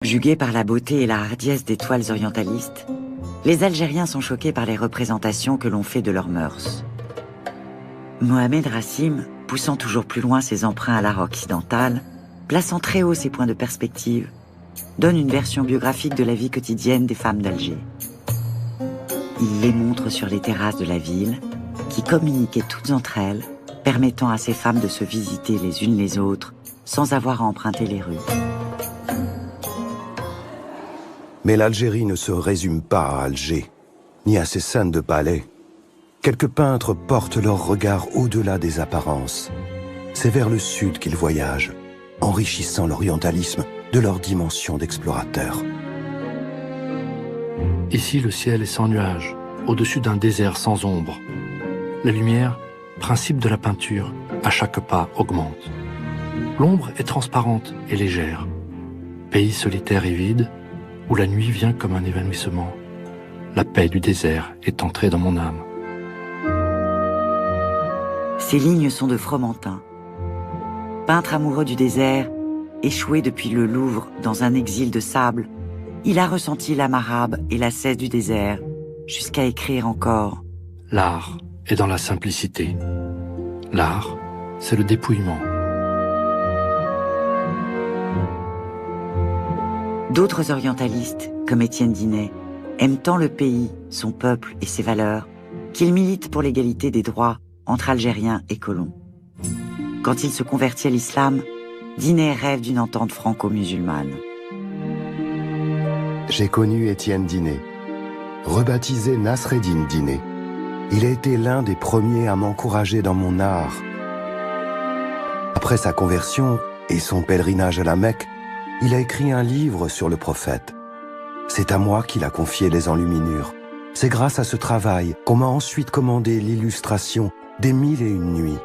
Jugués par la beauté et la hardiesse des toiles orientalistes, les Algériens sont choqués par les représentations que l'on fait de leurs mœurs. Mohamed Rassim, poussant toujours plus loin ses emprunts à l'art occidental, plaçant très haut ses points de perspective, donne une version biographique de la vie quotidienne des femmes d'Alger. Il les montre sur les terrasses de la ville, qui communiquaient toutes entre elles, permettant à ces femmes de se visiter les unes les autres, sans avoir à emprunter les rues. Mais l'Algérie ne se résume pas à Alger, ni à ses scènes de palais. Quelques peintres portent leur regard au-delà des apparences. C'est vers le sud qu'ils voyagent, enrichissant l'orientalisme de leur dimension d'explorateur. Ici, le ciel est sans nuages, au-dessus d'un désert sans ombre. La lumière, principe de la peinture, à chaque pas augmente. L'ombre est transparente et légère. Pays solitaire et vide, où la nuit vient comme un évanouissement. La paix du désert est entrée dans mon âme. Ces lignes sont de Fromentin. Peintre amoureux du désert, échoué depuis le Louvre dans un exil de sable, il a ressenti l'âme arabe et la cesse du désert, jusqu'à écrire encore. L'art est dans la simplicité. L'art, c'est le dépouillement. D'autres orientalistes, comme Étienne Dinet, aiment tant le pays, son peuple et ses valeurs, qu'ils militent pour l'égalité des droits entre Algériens et colons. Quand il se convertit à l'islam, Dinet rêve d'une entente franco-musulmane. J'ai connu Étienne Dinet, rebaptisé Nasreddin Dinet. Il a été l'un des premiers à m'encourager dans mon art. Après sa conversion et son pèlerinage à la Mecque, il a écrit un livre sur le prophète. C'est à moi qu'il a confié les enluminures. C'est grâce à ce travail qu'on m'a ensuite commandé l'illustration des 1001 nuits.